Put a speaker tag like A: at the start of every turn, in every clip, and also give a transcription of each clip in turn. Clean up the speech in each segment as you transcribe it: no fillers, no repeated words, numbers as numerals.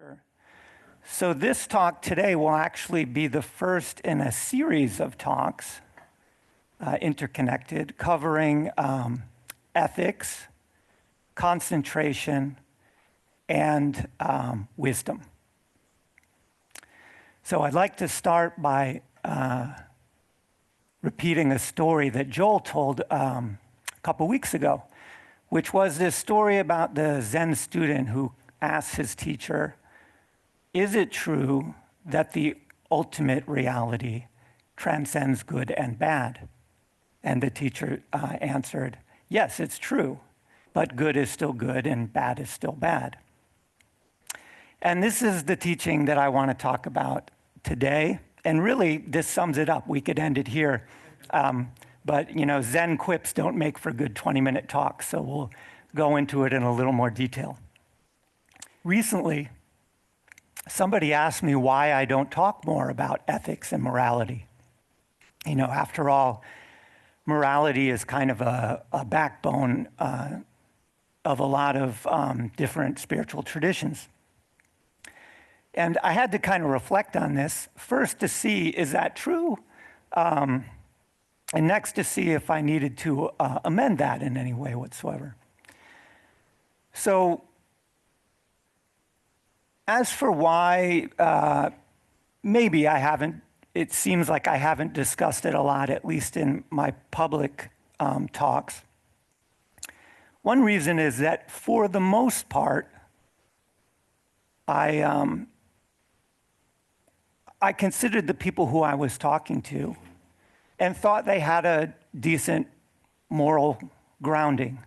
A: Sure. So this talk today will actually be the first in a series of talks, interconnected, covering ethics, concentration, and wisdom. So I'd like to start by repeating a story that Joel told a couple weeks ago, which was this story about the Zen student who asked his teacher, is it true that the ultimate reality transcends good and bad? And the teacher answered, yes, it's true, but good is still good and bad is still bad. And this is the teaching that I want to talk about today. And really, this sums it up. We could end it here. But, you know, Zen quips don't make for good 20-minute talks, so we'll go into it in a little more detail. Recently, somebody asked me why I don't talk more about ethics and morality. You know, after all, morality is kind of a backbone of a lot of different spiritual traditions. And I had to kind of reflect on this, first to see, is that true? And next to see if I needed to amend that in any way whatsoever. So, as for why maybe I haven't, it seems like I haven't discussed it a lot, at least in my public talks. One reason is that for the most part, I considered the people who I was talking to and thought they had a decent moral grounding.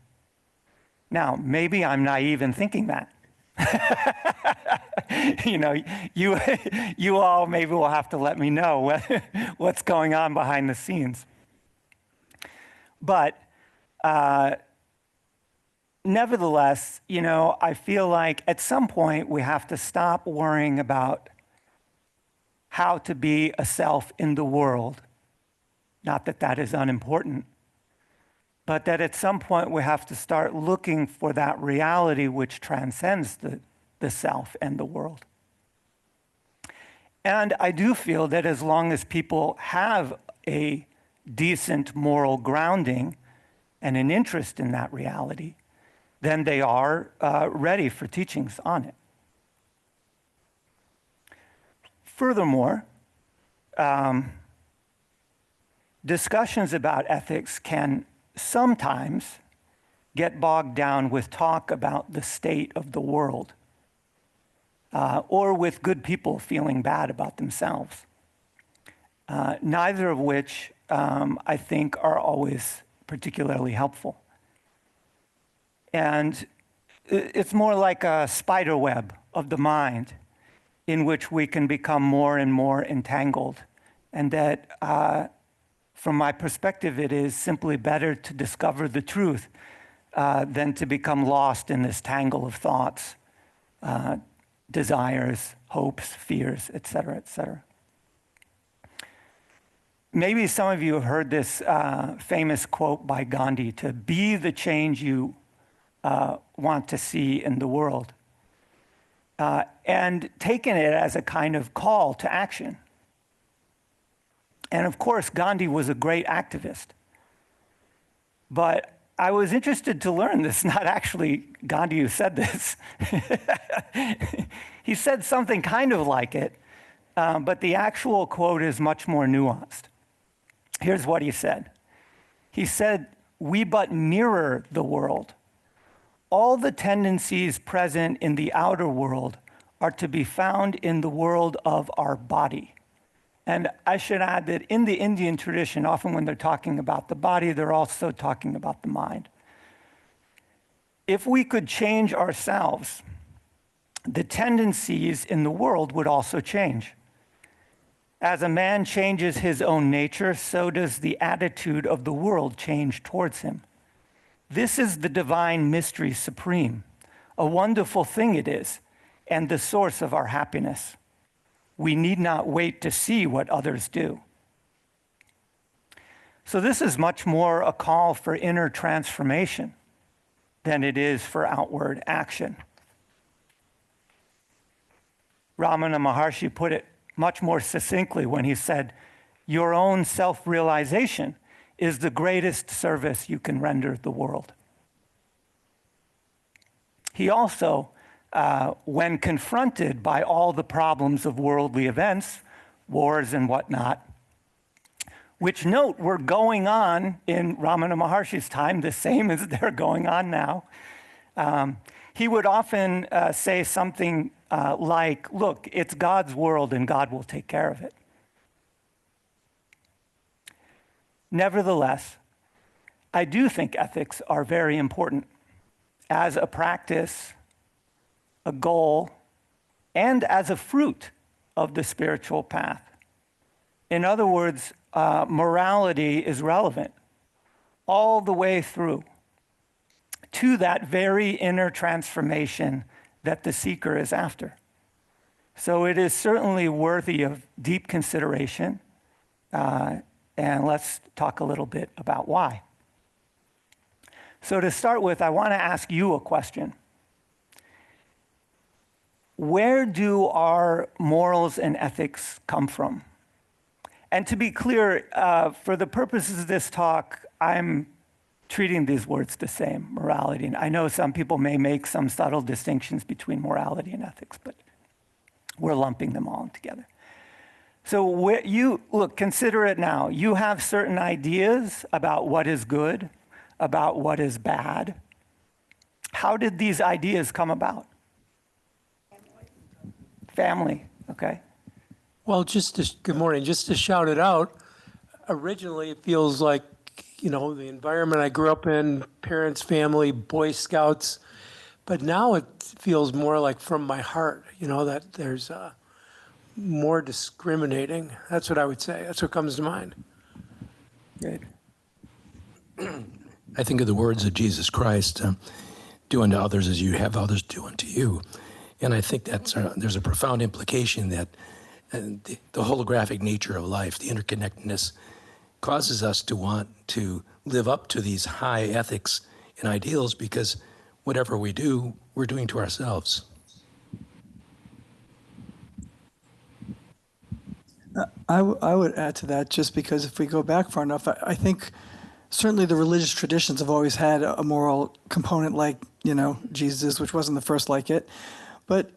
A: Now, maybe I'm naive in thinking that. You know, you all maybe will have to let me know what's going on behind the scenes. But nevertheless, you know, I feel like at some point we have to stop worrying about how to be a self in the world. Not that that is unimportant, but that at some point we have to start looking for that reality which transcends the self and the world. And I do feel that as long as people have a decent moral grounding and an interest in that reality, then they are ready for teachings on it. Furthermore, discussions about ethics can sometimes get bogged down with talk about the state of the world, or with good people feeling bad about themselves, neither of which I think are always particularly helpful. And it's more like a spider web of the mind in which we can become more and more entangled, and that from my perspective, it is simply better to discover the truth than to become lost in this tangle of thoughts, desires, hopes, fears, etc., etc. Maybe some of you have heard this famous quote by Gandhi, to be the change you want to see in the world, and taken it as a kind of call to action. And of course, Gandhi was a great activist. But I was interested to learn this, not actually Gandhi who said this. He said something kind of like it, but the actual quote is much more nuanced. Here's what he said. He said, "We but mirror the world. All the tendencies present in the outer world are to be found in the world of our body." And I should add that in the Indian tradition, often when they're talking about the body, they're also talking about the mind. If we could change ourselves, the tendencies in the world would also change. As a man changes his own nature, so does the attitude of the world change towards him. This is the divine mystery supreme. A wonderful thing it is, and the source of our happiness. We need not wait to see what others do. So this is much more a call for inner transformation than it is for outward action. Ramana Maharshi put it much more succinctly when he said, your own self-realization is the greatest service you can render the world. He also, when confronted by all the problems of worldly events, wars and whatnot, which note were going on in Ramana Maharshi's time, the same as they're going on now, he would often say something like, look, it's God's world and God will take care of it. Nevertheless, I do think ethics are very important as a practice, a goal, and as a fruit of the spiritual path. In other words, morality is relevant all the way through to that very inner transformation that the seeker is after. So it is certainly worthy of deep consideration, and let's talk a little bit about why. So to start with, I want to ask you a question. Where do our morals and ethics come from? And to be clear, for the purposes of this talk, I'm treating these words the same, morality. And I know some people may make some subtle distinctions between morality and ethics, but we're lumping them all together. So look, consider it now. You have certain ideas about what is good, about what is bad. How did these ideas come about? Family, okay.
B: Well, good morning, just to shout it out, originally it feels like, the environment I grew up in, parents, family, Boy Scouts, but now it feels more like from my heart, that there's more discriminating. That's what I would say. That's what comes to mind.
A: Good.
C: I think of the words of Jesus Christ, do unto others as you have others do unto you. And I think there's a profound implication that the holographic nature of life, the interconnectedness, causes us to want to live up to these high ethics and ideals because whatever we do, we're doing to ourselves.
D: I would add to that just because if we go back far enough, I think certainly the religious traditions have always had a moral component like, Jesus, which wasn't the first like it. But,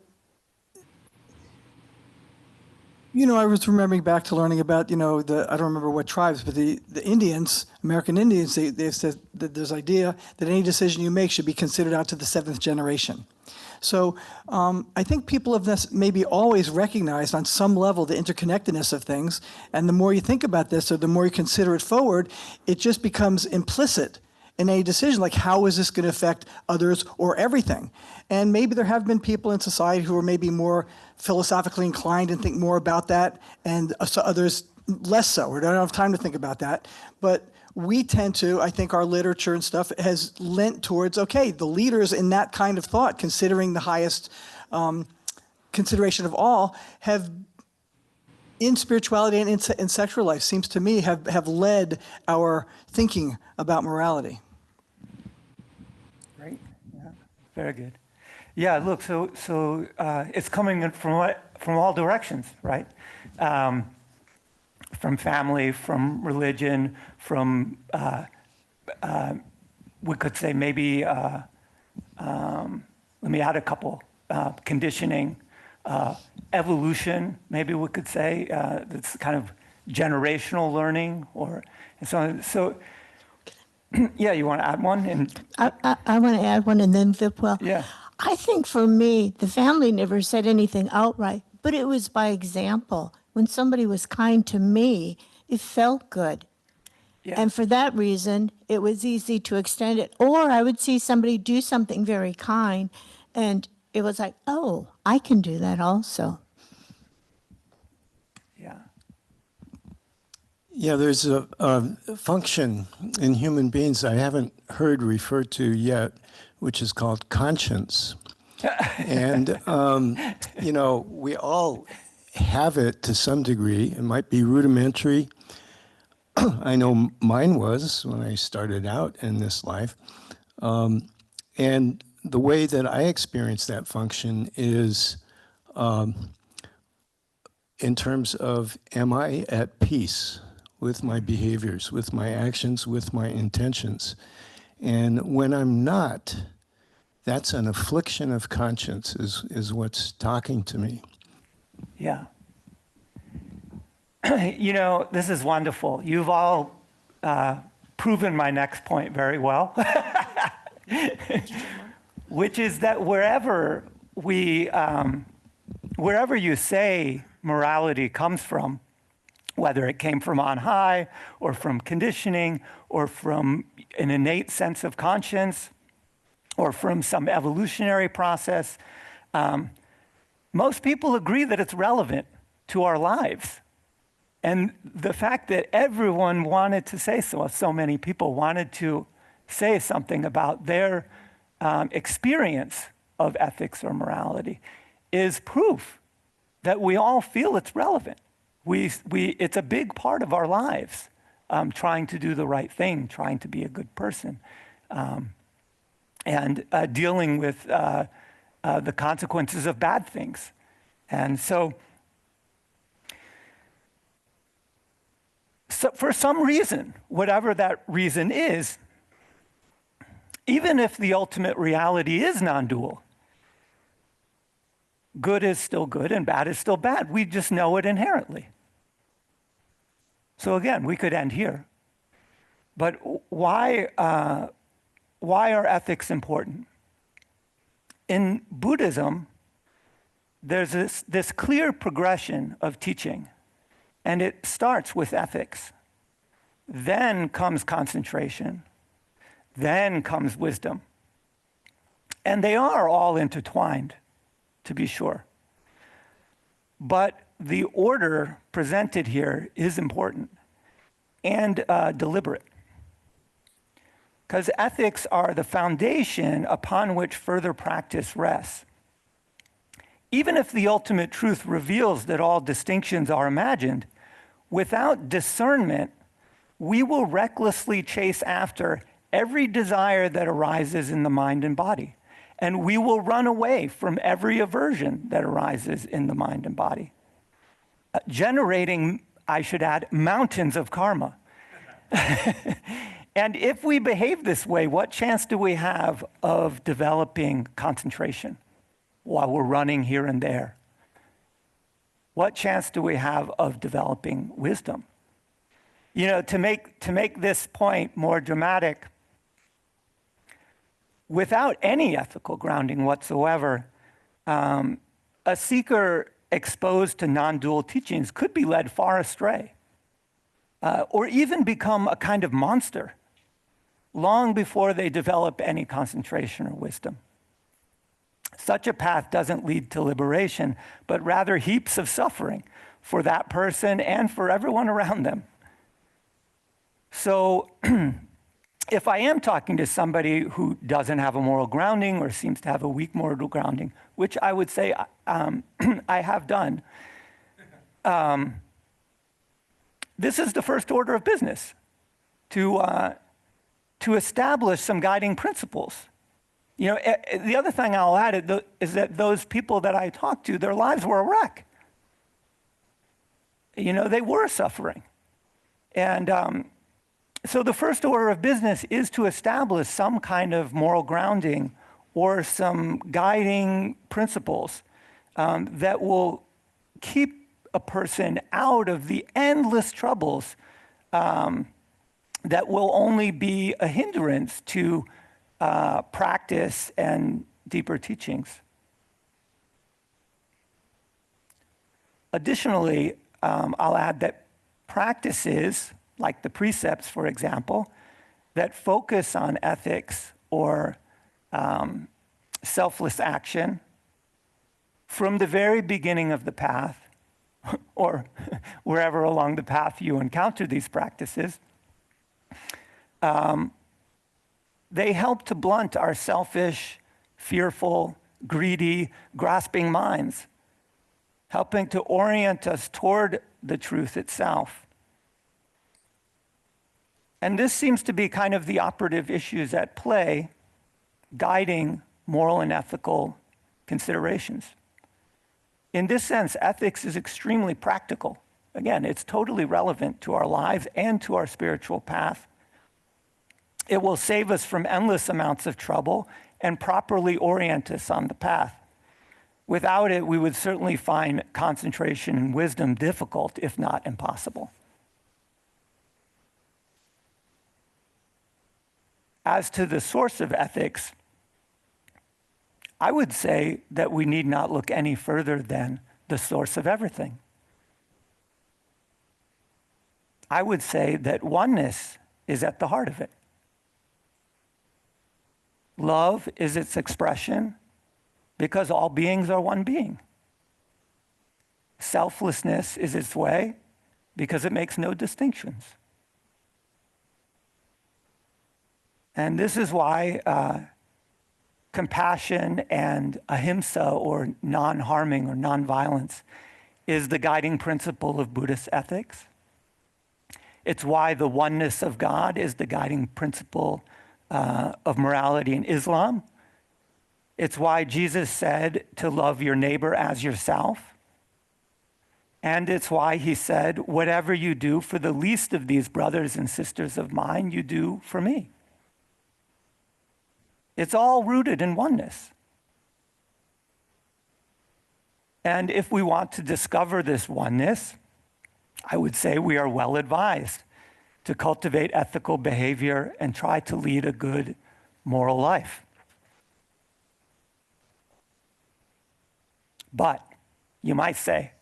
D: I was remembering back to learning about, I don't remember what tribes, but the Indians, American Indians, they've said that there's idea that any decision you make should be considered out to the 7th generation. So I think people have this maybe always recognized on some level the interconnectedness of things. And the more you think about this or the more you consider it forward, it just becomes implicit in a decision like how is this going to affect others or everything. And maybe there have been people in society who are maybe more philosophically inclined and think more about that, and so others less so, or don't have time to think about that. But we tend to, I think our literature and stuff has lent towards, okay, the leaders in that kind of thought, considering the highest consideration of all, have in spirituality and in sexual life, seems to me, have led our thinking about morality.
A: Great, yeah, very good. Yeah, look, so it's coming in from all directions, right? From family, from religion, from, we could say maybe, let me add a couple, conditioning, evolution, maybe we could say, that's kind of generational learning, and so on. So, yeah, you want to add one? And
E: I want to add one and then Vipwell.
A: Yeah.
E: I think for me, the family never said anything outright, but it was by example. When somebody was kind to me, it felt good.
A: Yeah.
E: And for that reason, it was easy to extend it. Or I would see somebody do something very kind, and it was like, oh, I can do that also.
A: Yeah.
F: Yeah, there's a function in human beings I haven't heard referred to yet, which is called conscience. And, we all have it to some degree. It might be rudimentary. I know mine was when I started out in this life. And the way that I experience that function is in terms of, am I at peace with my behaviors, with my actions, with my intentions? And when I'm not, that's an affliction of conscience, is what's talking to me.
A: Yeah. You know, this is wonderful. You've all proven my next point very well, which is that wherever you say morality comes from, whether it came from on high or from conditioning or from an innate sense of conscience or from some evolutionary process, most people agree that it's relevant to our lives. And the fact that everyone wanted to say so many people wanted to say something about their experience of ethics or morality is proof that we all feel it's relevant. It's a big part of our lives, trying to do the right thing, trying to be a good person, and dealing with the consequences of bad things. And so for some reason, whatever that reason is, even if the ultimate reality is non-dual, good is still good and bad is still bad. We just know it inherently. So again, we could end here. But why are ethics important? In Buddhism, there's this clear progression of teaching, and it starts with ethics. Then comes concentration. Then comes wisdom. And they are all intertwined, to be sure. But the order presented here is important and deliberate. Because ethics are the foundation upon which further practice rests. Even if the ultimate truth reveals that all distinctions are imagined, without discernment, we will recklessly chase after every desire that arises in the mind and body. And we will run away from every aversion that arises in the mind and body, generating, I should add, mountains of karma. And if we behave this way, what chance do we have of developing concentration while we're running here and there? What chance do we have of developing wisdom? You know, to make this point more dramatic, without any ethical grounding whatsoever, a seeker exposed to non-dual teachings could be led far astray, or even become a kind of monster long before they develop any concentration or wisdom. Such a path doesn't lead to liberation, but rather heaps of suffering for that person and for everyone around them. So if I am talking to somebody who doesn't have a moral grounding or seems to have a weak moral grounding, which I would say I have done, this is the first order of business, to establish some guiding principles. You know, the other thing I'll add is that those people that I talked to, their lives were a wreck. You know, they were suffering. And so the first order of business is to establish some kind of moral grounding or some guiding principles that will keep a person out of the endless troubles that will only be a hindrance to practice and deeper teachings. Additionally, I'll add that practices, like the precepts, for example, that focus on ethics or selfless action from the very beginning of the path, or wherever along the path you encounter these practices, they help to blunt our selfish, fearful, greedy, grasping minds, helping to orient us toward the truth itself. And this seems to be kind of the operative issues at play, guiding moral and ethical considerations. In this sense, ethics is extremely practical. Again, it's totally relevant to our lives and to our spiritual path. It will save us from endless amounts of trouble and properly orient us on the path. Without it, we would certainly find concentration and wisdom difficult, if not impossible. As to the source of ethics, I would say that we need not look any further than the source of everything. I would say that oneness is at the heart of it. Love is its expression because all beings are one being. Selflessness is its way because it makes no distinctions. And this is why compassion and ahimsa, or non-harming or non-violence, is the guiding principle of Buddhist ethics. It's why the oneness of God is the guiding principle of morality in Islam. It's why Jesus said to love your neighbor as yourself. And it's why he said, whatever you do for the least of these brothers and sisters of mine, you do for me. It's all rooted in oneness. And if we want to discover this oneness, I would say we are well advised to cultivate ethical behavior and try to lead a good moral life. But you might say,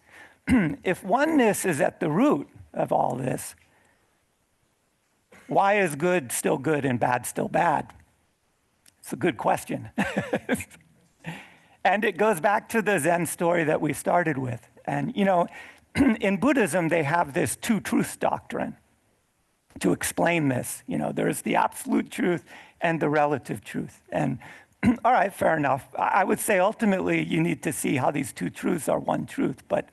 A: if oneness is at the root of all this, why is good still good and bad still bad? It's a good question. And it goes back to the Zen story that we started with. And, you know, in Buddhism, they have this two truths doctrine to explain this. You know, there's the absolute truth and the relative truth. And all right, fair enough. I would say ultimately you need to see how these two truths are one truth. But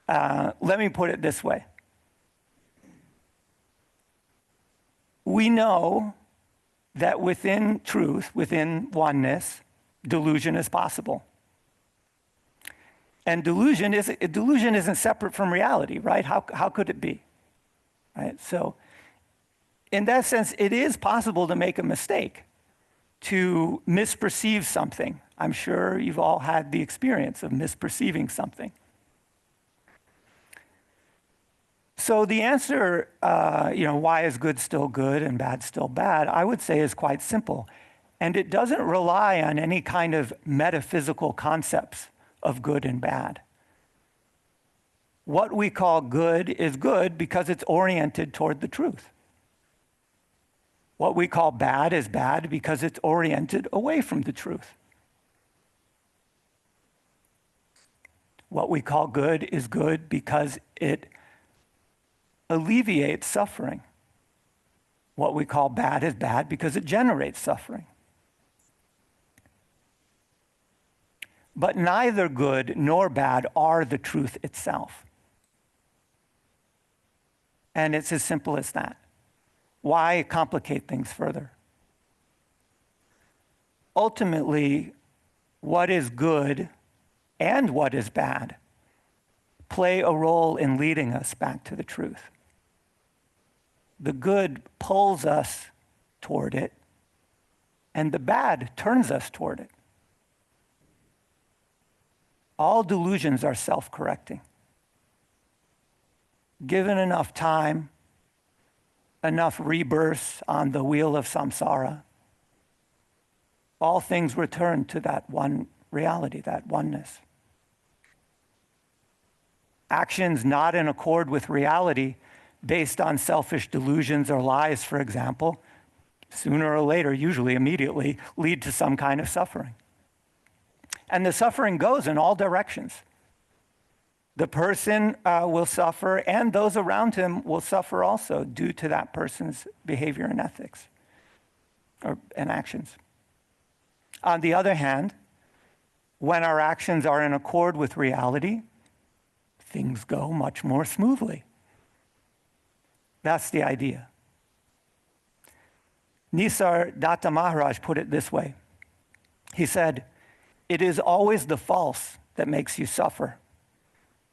A: let me put it this way. We know that within truth, within oneness, delusion is possible. And delusion isn't separate from reality, right? How could it be? Right? So in that sense, it is possible to make a mistake, to misperceive something. I'm sure you've all had the experience of misperceiving something. So the answer, why is good still good and bad still bad, I would say is quite simple. And it doesn't rely on any kind of metaphysical concepts of good and bad. What we call good is good because it's oriented toward the truth. What we call bad is bad because it's oriented away from the truth. What we call good is good because it alleviates suffering. What we call bad is bad because it generates suffering. But neither good nor bad are the truth itself. And it's as simple as that. Why complicate things further? Ultimately, what is good and what is bad play a role in leading us back to the truth. The good pulls us toward it, and the bad turns us toward it. All delusions are self-correcting. Given enough time, enough rebirths on the wheel of samsara, all things return to that one reality, that oneness. Actions not in accord with reality, based on selfish delusions or lies, for example, sooner or later, usually immediately, lead to some kind of suffering. And the suffering goes in all directions. The person will suffer, and those around him will suffer also due to that person's behavior and ethics and actions. On the other hand, when our actions are in accord with reality, things go much more smoothly. That's the idea. Nisargadatta Maharaj put it this way. He said, it is always the false that makes you suffer.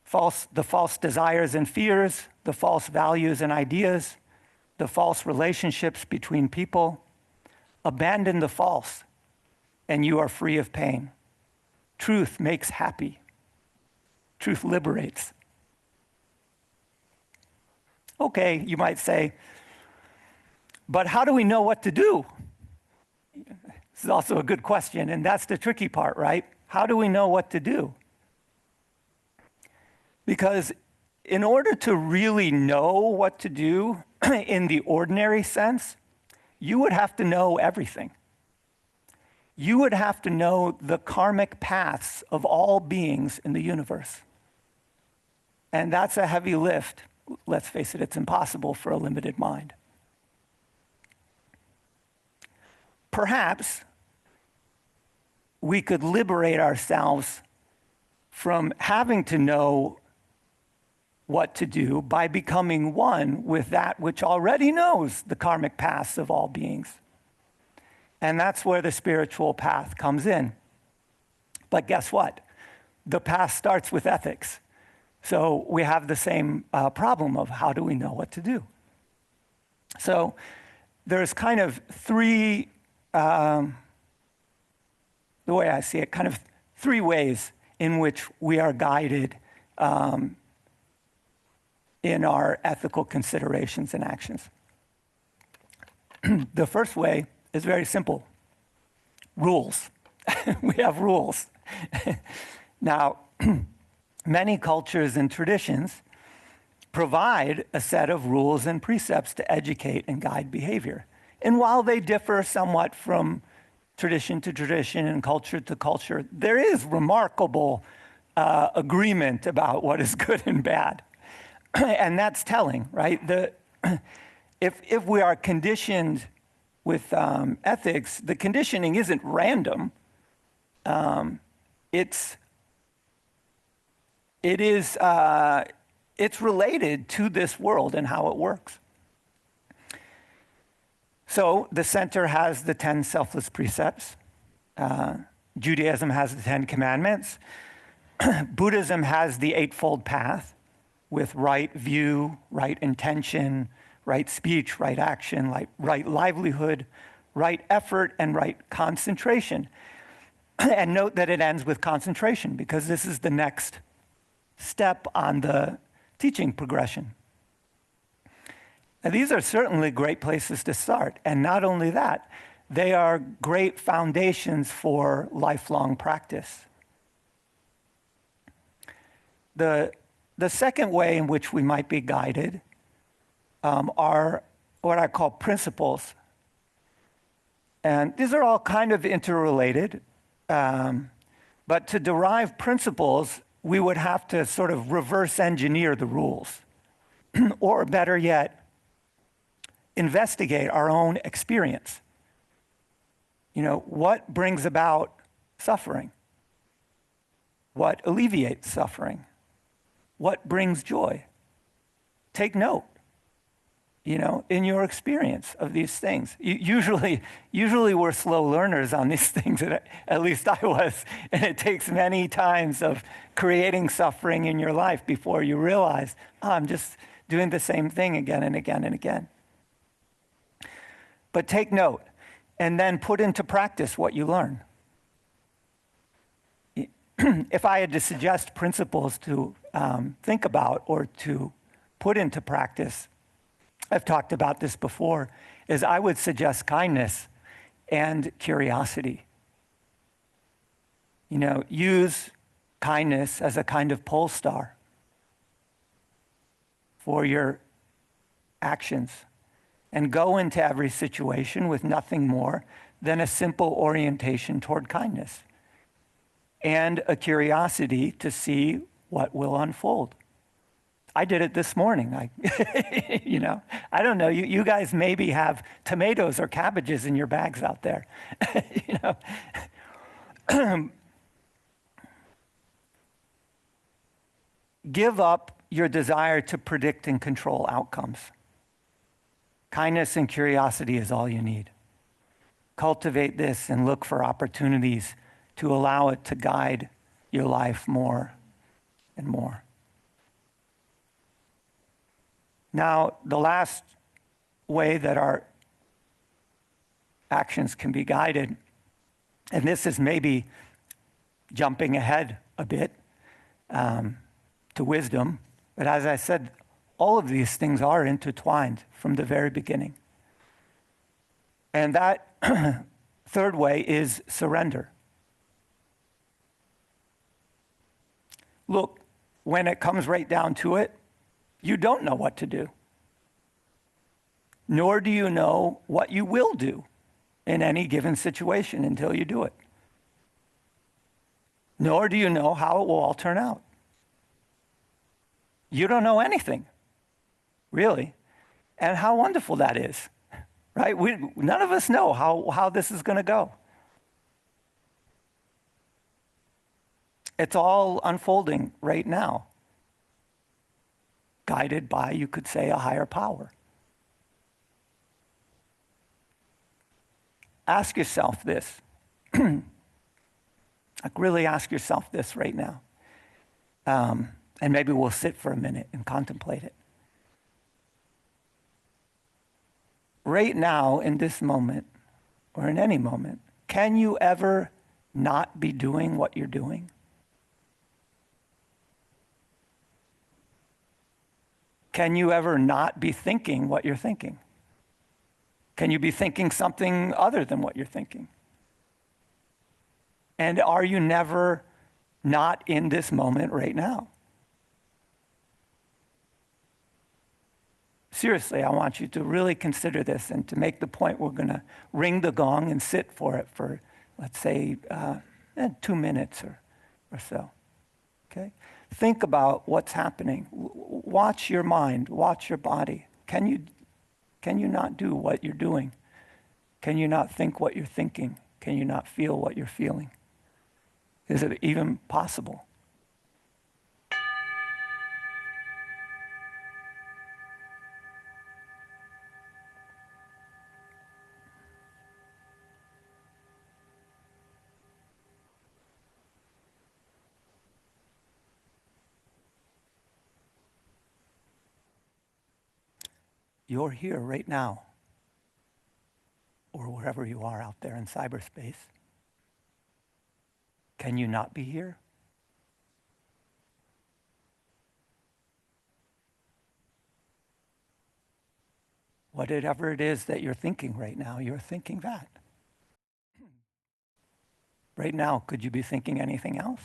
A: The false desires and fears, the false values and ideas, the false relationships between people. Abandon the false, and you are free of pain. Truth makes happy. Truth liberates. Okay, you might say, but how do we know what to do? This is also a good question, and that's the tricky part, right? How do we know what to do? Because in order to really know what to do in the ordinary sense, you would have to know everything. You would have to know the karmic paths of all beings in the universe. And that's a heavy lift. Let's face it, it's impossible for a limited mind. Perhaps we could liberate ourselves from having to know what to do by becoming one with that which already knows the karmic paths of all beings. And that's where the spiritual path comes in. But guess what? The path starts with ethics. So we have the same problem of how do we know what to do? So there's kind of three, the way I see it, kind of three ways in which we are guided in our ethical considerations and actions. The first way is very simple. Rules. We have rules. Now, many cultures and traditions provide a set of rules and precepts to educate and guide behavior. And while they differ somewhat from tradition to tradition and culture to culture, there is remarkable agreement about what is good and bad. And that's telling, right? If we are conditioned with ethics, the conditioning isn't random. It's related to this world and how it works. So the center has the 10 selfless precepts. Judaism has the 10 commandments. Buddhism has the Eightfold Path with right view, right intention, right speech, right action, right livelihood, right effort, and right concentration. And note that it ends with concentration because this is the next step on the teaching progression. Now, these are certainly great places to start. And not only that, they are great foundations for lifelong practice. The second way in which we might be guided are what I call principles. And these are all kind of interrelated. But to derive principles, we would have to sort of reverse engineer the rules. Or better yet, investigate our own experience. You know, what brings about suffering? What alleviates suffering? What brings joy? Take note, you know, in your experience of these things. Usually we're slow learners on these things, at least I was, and it takes many times of creating suffering in your life before you realize, oh, I'm just doing the same thing again and again and again. But take note, and then put into practice what you learn. If I had to suggest principles to think about or to put into practice, I've talked about this before, is I would suggest kindness and curiosity. You know, use kindness as a kind of pole star for your actions and go into every situation with nothing more than a simple orientation toward kindness and a curiosity to see what will unfold. I did it this morning. You know, I don't know. You guys maybe have tomatoes or cabbages in your bags out there. You know, give up your desire to predict and control outcomes. Kindness and curiosity is all you need. Cultivate this and look for opportunities to allow it to guide your life more and more. Now, the last way that our actions can be guided, and this is maybe jumping ahead a bit to wisdom, but as I said, all of these things are intertwined from the very beginning. And that third way is surrender. Look, when it comes right down to it, you don't know what to do. Nor do you know what you will do in any given situation until you do it. Nor do you know how it will all turn out. You don't know anything, really. And how wonderful that is, right? None of us know how this is going to go. It's all unfolding right now, guided by, you could say, a higher power. Ask yourself this. Like, really ask yourself this right now. And maybe we'll sit for a minute and contemplate it. Right now, in this moment, or in any moment, can you ever not be doing what you're doing? Can you ever not be thinking what you're thinking? Can you be thinking something other than what you're thinking? And are you never not in this moment right now? Seriously, I want you to really consider this, and to make the point, we're going to ring the gong and sit for it for, let's say, 2 minutes or so. Okay? Think about what's happening. Watch your mind. Watch your body. Can you not do what you're doing? Can you not think what you're thinking? Can you not feel what you're feeling? Is it even possible? You're here right now, or wherever you are out there in cyberspace. Can you not be here? Whatever it is that you're thinking right now, you're thinking that. Right now, could you be thinking anything else?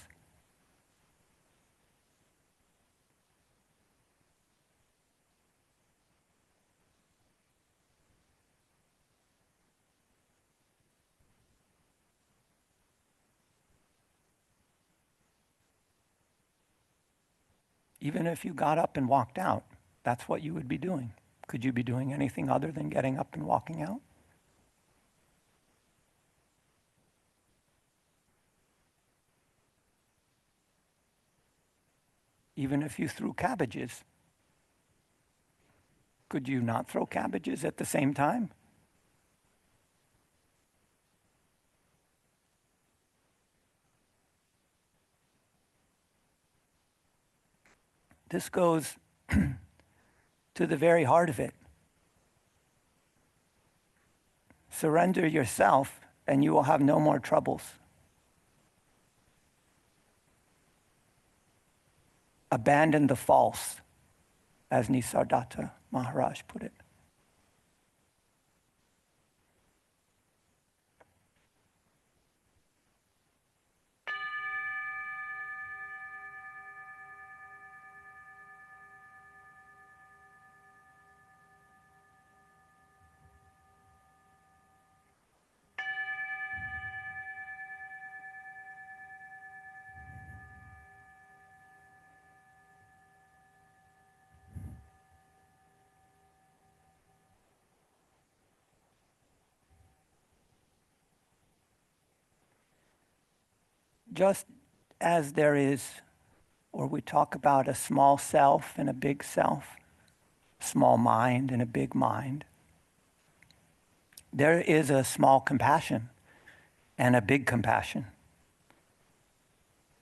A: Even if you got up and walked out, that's what you would be doing. Could you be doing anything other than getting up and walking out? Even if you threw cabbages, could you not throw cabbages at the same time? This goes to the very heart of it. Surrender yourself, and you will have no more troubles. Abandon the false, as Nisargadatta Maharaj put it. Just as there is, or we talk about a small self and a big self, small mind and a big mind, there is a small compassion and a big compassion.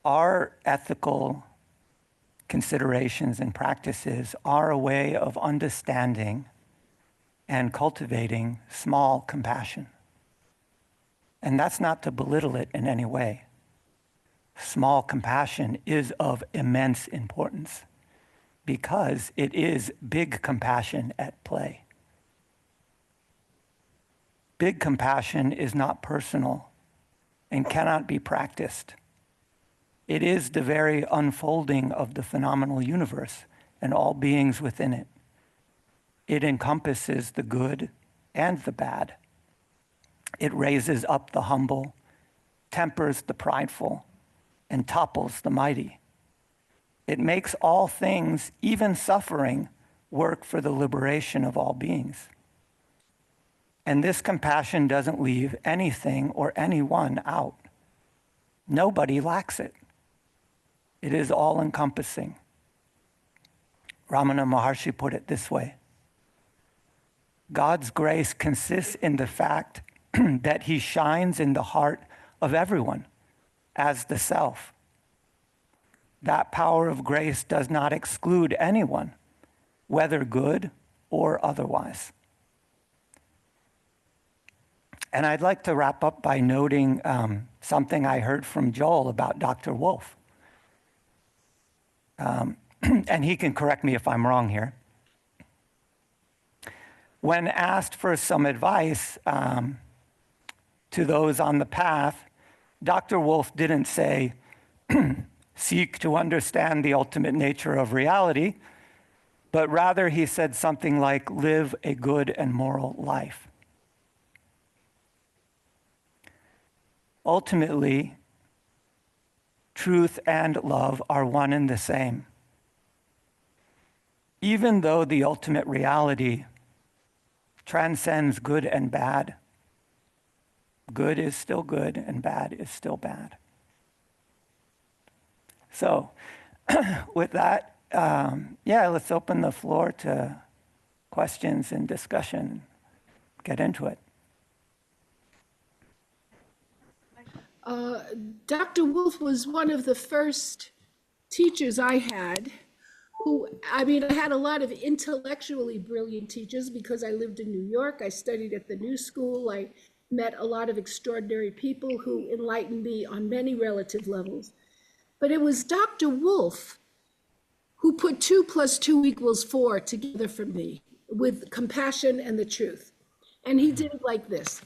A: our ethical considerations and practices are a way of understanding and cultivating small compassion. And that's not to belittle it in any way. Small compassion is of immense importance because it is big compassion at play. Big compassion is not personal and cannot be practiced. It is the very unfolding of the phenomenal universe and all beings within it. It encompasses the good and the bad. It raises up the humble, tempers the prideful, and topples the mighty. It makes all things, even suffering, work for the liberation of all beings. And this compassion doesn't leave anything or anyone out. Nobody lacks it. It is all-encompassing. Ramana Maharshi put it this way: God's grace consists in the fact that he shines in the heart of everyone as the self. That power of grace does not exclude anyone, whether good or otherwise. And I'd like to wrap up by noting something I heard from Joel about Dr. Wolf. And he can correct me if I'm wrong here. When asked for some advice to those on the path, Dr. Wolf didn't say, seek to understand the ultimate nature of reality, but rather he said something like, live a good and moral life. Ultimately, truth and love are one and the same. Even though the ultimate reality transcends good and bad, good is still good and bad is still bad. So with that, let's open the floor to questions and discussion. Get into it.
G: Dr. Wolf was one of the first teachers I had I had a lot of intellectually brilliant teachers because I lived in New York. I studied at the New School. I met a lot of extraordinary people who enlightened me on many relative levels. But it was Dr. Wolf who put 2 + 2 = 4 together for me with compassion and the truth. And he did it like this.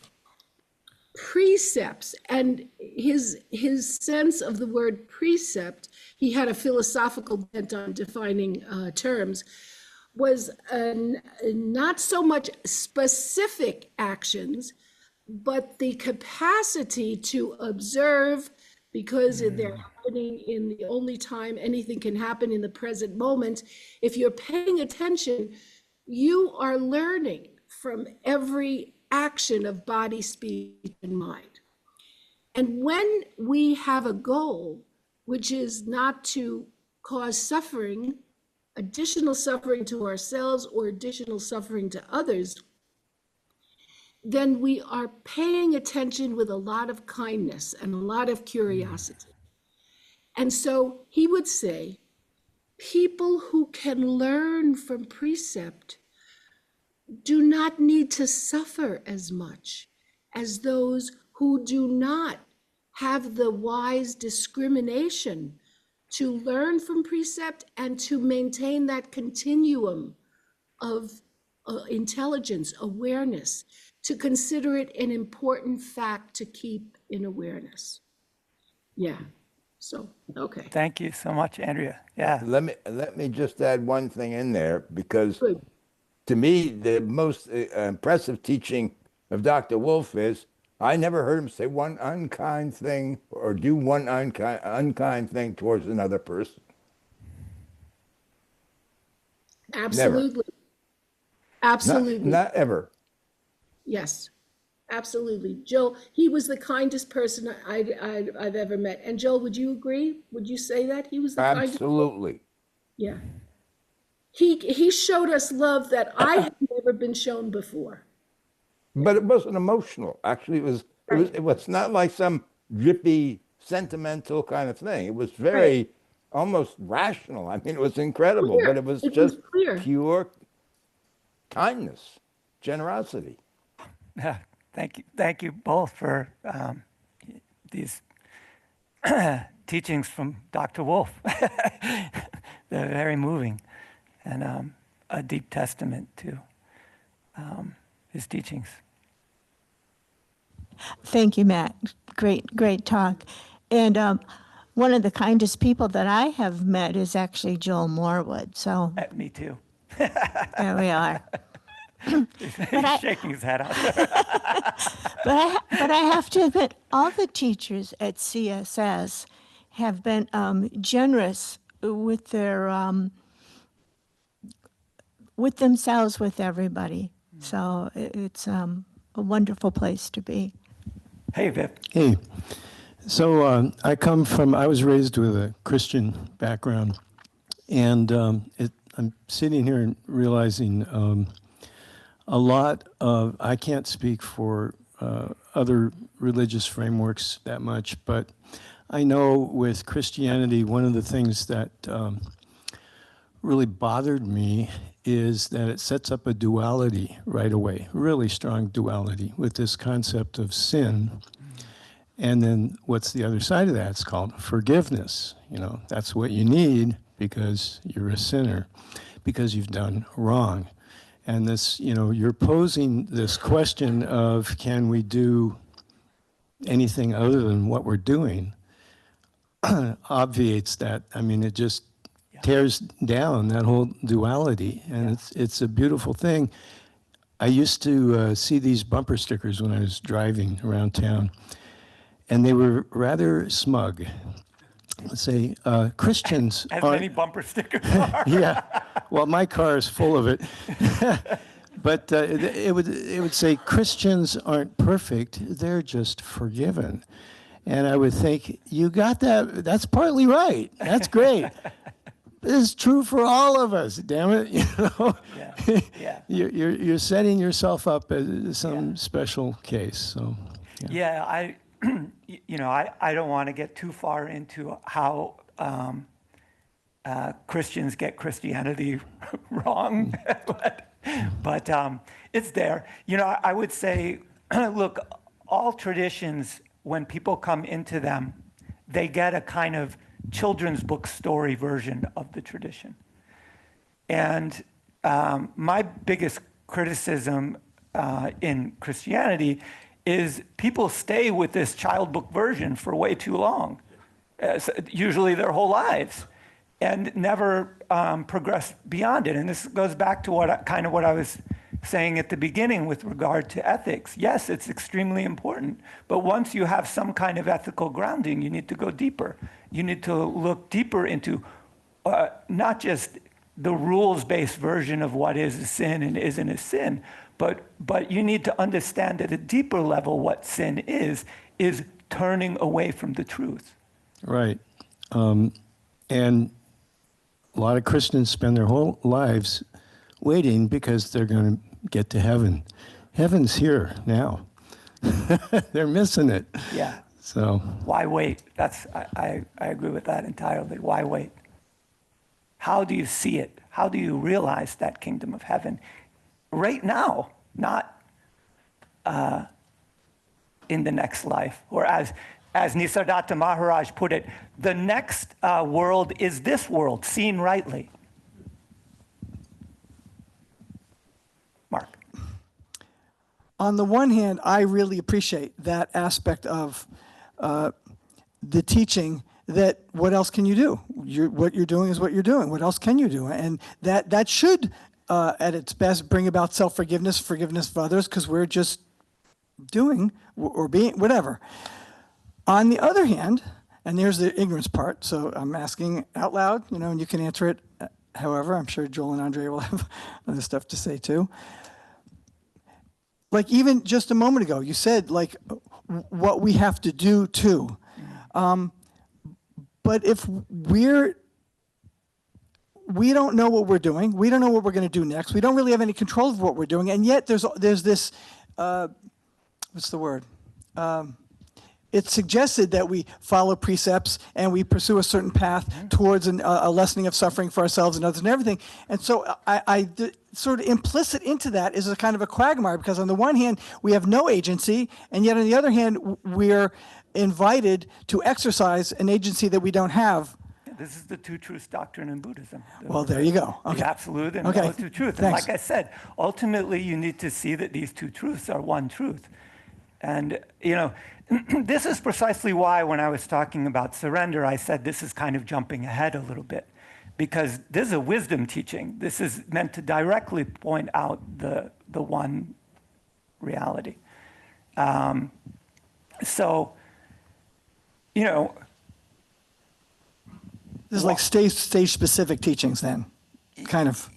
G: Precepts, and his sense of the word precept, he had a philosophical bent on defining terms, was not so much specific actions, but the capacity to observe, because they're happening in the only time anything can happen, in the present moment. If you're paying attention, you are learning from every action of body, speech, and mind. And when we have a goal, which is not to cause suffering, additional suffering to ourselves or additional suffering to others, then we are paying attention with a lot of kindness and a lot of curiosity. And so he would say, people who can learn from precept do not need to suffer as much as those who do not have the wise discrimination to learn from precept and to maintain that continuum of intelligence, awareness, to consider it an important fact to keep in awareness. Yeah. So, okay.
A: Thank you so much, Andrea. Yeah.
H: Let me just add one thing in there, because
G: Good.
H: to me, the most impressive teaching of Dr. Wolf is I never heard him say one unkind thing or do one unkind thing towards another person.
G: Absolutely.
H: Never.
G: Absolutely.
H: Not ever.
G: Yes, absolutely. Joel, he was the kindest person I've ever met. And Joel, would you agree? Would you say that he was the kindest?
H: Absolutely.
G: Yeah. He showed us love that I had never been shown before.
H: But it wasn't emotional. Actually, it was not like some drippy sentimental kind of thing. It was very almost rational. I mean, it was incredible, but it was just
G: clear.
H: pure kindness, generosity.
A: Yeah, thank you both for these teachings from Dr. Wolf. They're very moving and a deep testament to his teachings.
E: Thank you, Matt. Great talk. And one of the kindest people that I have met is actually Joel Morwood. So
A: Me too.
E: there we are.
A: He's shaking his head out there.
E: But I have to admit, all the teachers at CSS have been generous with their with themselves, with everybody. So it's a wonderful place to be.
A: Hey, Vip.
F: Hey, so I was raised with a Christian background, and I'm sitting here and realizing a lot of, I can't speak for other religious frameworks that much, but I know with Christianity, one of the things that really bothered me is that it sets up a duality right away, really strong duality with this concept of sin. And then what's the other side of that? It's called forgiveness. You know, that's what you need because you're a sinner, because you've done wrong. And this, you know, you're posing this question of, can we do anything other than what we're doing? Obviates that. I mean, it just tears down that whole duality, and it's a beautiful thing. I used to see these bumper stickers when I was driving around town, and they were rather smug. Let's say Christians
A: As
F: aren't.
A: many bumper stickers are.
F: Yeah, well, my car is full of it. But it would say Christians aren't perfect; they're just forgiven. And I would think, you got that? That's partly right. That's great. It's true for all of us. Damn it, you know.
A: Yeah.
F: You're setting yourself up as some special case. So.
A: Yeah, I don't want to get too far into how Christians get Christianity wrong, but it's there. You know, I would say, look, all traditions, when people come into them, they get a kind of children's book story version of the tradition. And my biggest criticism in Christianity is people stay with this child book version for way too long, usually their whole lives, and never progress beyond it. And this goes back to what I was saying at the beginning with regard to ethics. Yes, it's extremely important, but once you have some kind of ethical grounding, you need to go deeper. You need to look deeper into not just the rules-based version of what is a sin and isn't a sin, but you need to understand at a deeper level what sin is turning away from the truth.
F: Right. And a lot of Christians spend their whole lives waiting because they're going to get to heaven. Heaven's here now. They're missing it.
A: Yeah.
F: So
A: why wait? I agree with that entirely. Why wait? How do you see it? How do you realize that kingdom of heaven right now, not in the next life? Or as Nisargadatta Maharaj put it, the next world is this world, seen rightly. Mark.
D: On the one hand, I really appreciate that aspect of the teaching that what else can you do? What you're doing is what you're doing. What else can you do? And that should, at its best, bring about self-forgiveness, forgiveness of others, because we're just doing or being, whatever. On the other hand, and there's the ignorance part, so I'm asking out loud, you know, and you can answer it however. I'm sure Joel and Andre will have other stuff to say too. Like even just a moment ago, you said like what we have to do too. But if we don't know what we're doing, we don't know what we're going to do next, we don't really have any control of what we're doing, and yet there's this, what's the word? it's suggested that we follow precepts and we pursue a certain path towards a lessening of suffering for ourselves and others and everything. And so sort of implicit into that is a kind of a quagmire, because on the one hand, we have no agency, and yet on the other hand, we're invited to exercise an agency that we don't have.
A: This is the two truths doctrine in Buddhism.
D: Well, there you go. Okay.
A: The absolute and
D: Okay.
A: relative truth. And
D: Thanks.
A: like I said, ultimately you need to see that these two truths are one truth. And, this is precisely why when I was talking about surrender, I said this is kind of jumping ahead a little bit, because this is a wisdom teaching. This is meant to directly point out the one reality.
D: This is like stage specific teachings then, kind of.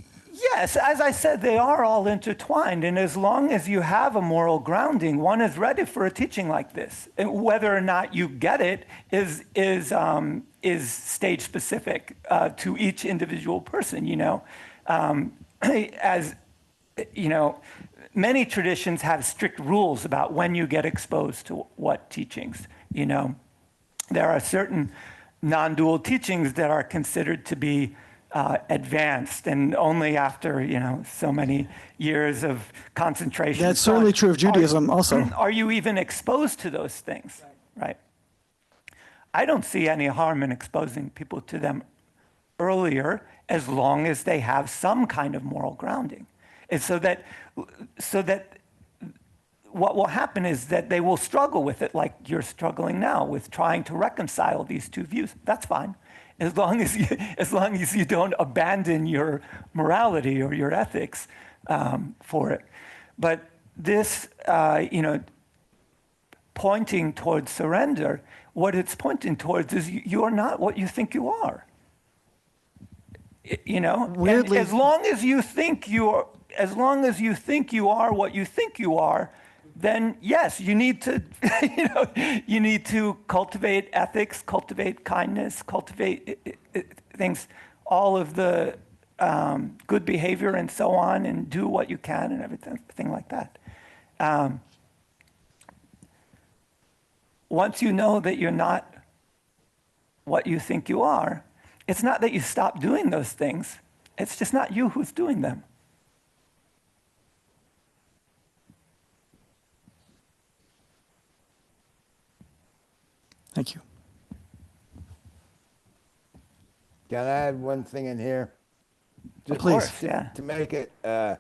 A: Yes, as I said, they are all intertwined. And as long as you have a moral grounding, one is ready for a teaching like this. And whether or not you get it is stage specific to each individual person, as, many traditions have strict rules about when you get exposed to what teachings, There are certain non-dual teachings that are considered to be advanced, and only after so many years of concentration.
D: That's certainly true of Judaism also.
A: Are you even exposed to those things, right? I don't see any harm in exposing people to them earlier, as long as they have some kind of moral grounding, and so that what will happen is that they will struggle with it, like you're struggling now with trying to reconcile these two views. That's fine, as long as you don't abandon your morality or your ethics for it. But this, pointing towards surrender, what it's pointing towards is you are not what you think you are.
D: Weirdly,
A: and as long as you think you are what you think you are, then yes, you need to, you need to cultivate ethics, cultivate kindness, cultivate things, all of the good behavior and so on, and do what you can and everything like that. Once you know that you're not what you think you are, it's not that you stop doing those things. It's just not you who's doing them.
D: Thank you.
H: Can I add one thing in here? Just
D: Please.
H: to make it. I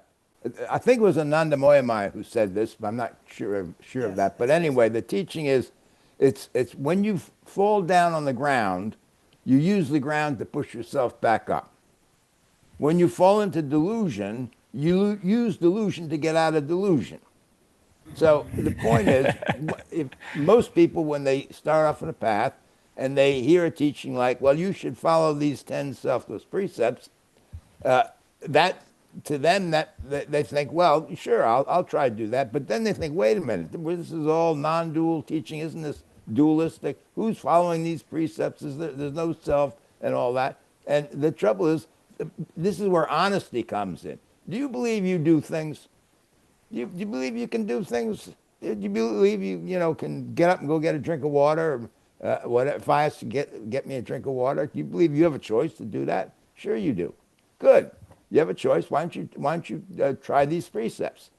H: think it was Ananda Moyamaya who said this, but I'm not sure of that. But anyway, the teaching is, it's when you fall down on the ground, you use the ground to push yourself back up. When you fall into delusion, you use delusion to get out of delusion. So the point is, if most people, when they start off on a path and they hear a teaching like, well, you should follow these 10 selfless precepts, that to them, that they think, well, sure, I'll try to do that. But then they think, wait a minute, this is all non-dual teaching. Isn't this dualistic? Who's following these precepts? There's no self and all that. And the trouble is, this is where honesty comes in. Do you believe you do things? Do you believe you can do things? Do you believe you can get up and go get a drink of water? Whatever. If I ask to get me a drink of water, do you believe you have a choice to do that? Sure you do. Good. You have a choice. Why don't you try these precepts?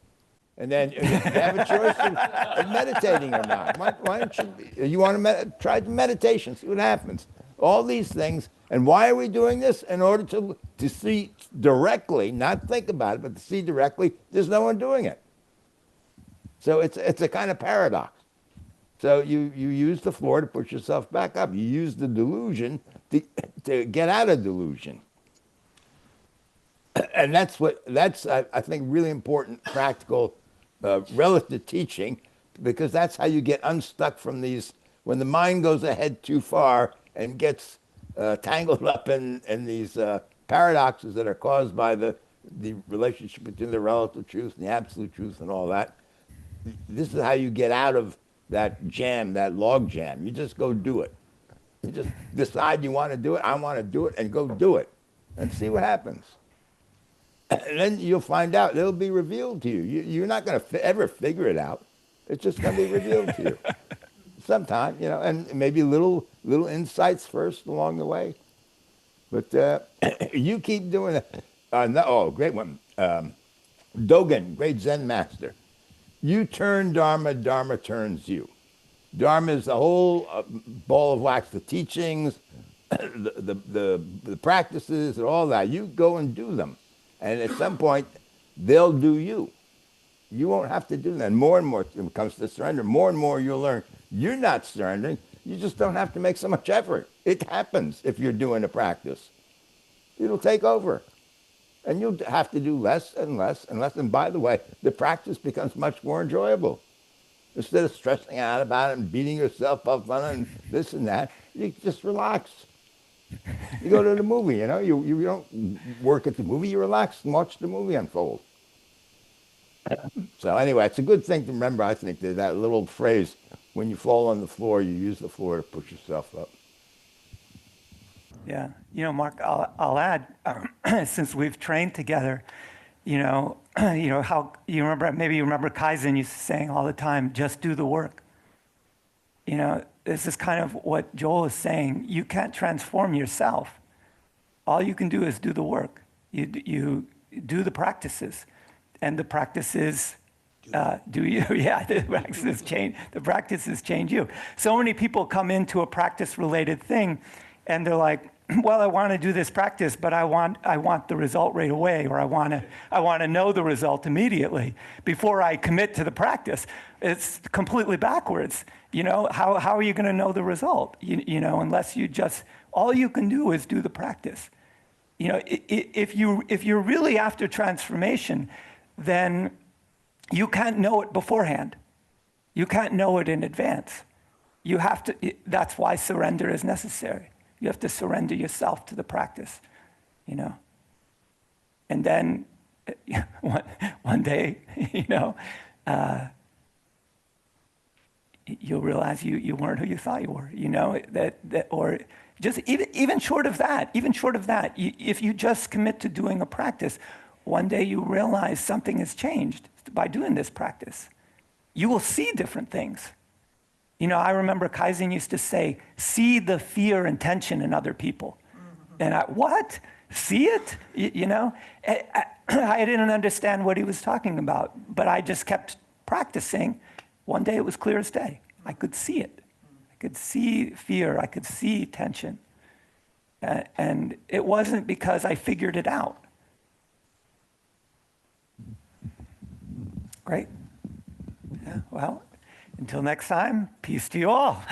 H: And then you have a choice of meditating or not. Why don't you want to try meditation, see what happens. All these things. And why are we doing this? In order to see directly, not think about it, but to see directly, there's no one doing it. So it's a kind of paradox. So you use the floor to push yourself back up. You use the delusion to get out of delusion. And that's I think really important practical relative teaching, because that's how you get unstuck from these, when the mind goes ahead too far and gets tangled up in these paradoxes that are caused by the relationship between the relative truth and the absolute truth and all that. This is how you get out of that jam, that log jam. You just go do it. You just decide you want to do it, I want to do it, and go do it and see what happens. And then you'll find out, it'll be revealed to you. You're not going to ever figure it out. It's just going to be revealed to you. sometime, and maybe little insights first along the way. But you keep doing it. No, oh, great one. Dogen, great Zen master. You turn Dharma, Dharma turns you. Dharma is the whole ball of wax, the teachings, the practices, and all that. You go and do them. And at some point, they'll do you. You won't have to do that. And more, when it comes to surrender, more and more you'll learn you're not surrendering. You just don't have to make so much effort. It happens if you're doing a practice. It'll take over. And you'll have to do less and less and less. And by the way, the practice becomes much more enjoyable. Instead of stressing out about it and beating yourself up on it and this and that, you just relax. You go to the movie, you don't work at the movie, you relax and watch the movie unfold. So anyway, it's a good thing to remember, I think, that little phrase, when you fall on the floor, you use the floor to push yourself up.
A: Yeah, Mark, I'll add, since we've trained together, how you remember Kaizen used to saying all the time, just do the work. This is kind of what Joel is saying. You can't transform yourself. All you can do is do the work. You do the practices, and the practices do you. Yeah, the practices change you. So many people come into a practice-related thing, and they're like, well, I want to do this practice, but I want the result right away, or I want to know the result immediately before I commit to the practice. It's completely backwards. How are you going to know the result? Unless you just, all you can do is do the practice. If you're really after transformation, then you can't know it beforehand. You can't know it in advance. You have to. That's why surrender is necessary. You have to surrender yourself to the practice, And then one day, you'll realize you weren't who you thought you were, or just even short of that, if you just commit to doing a practice, one day you realize something has changed by doing this practice. You will see different things. I remember Kaizen used to say, see the fear and tension in other people. And what? See it? I didn't understand what he was talking about, but I just kept practicing. One day it was clear as day. I could see it. I could see fear. I could see tension. And it wasn't because I figured it out. Great. Yeah, well, until next time, peace to you all.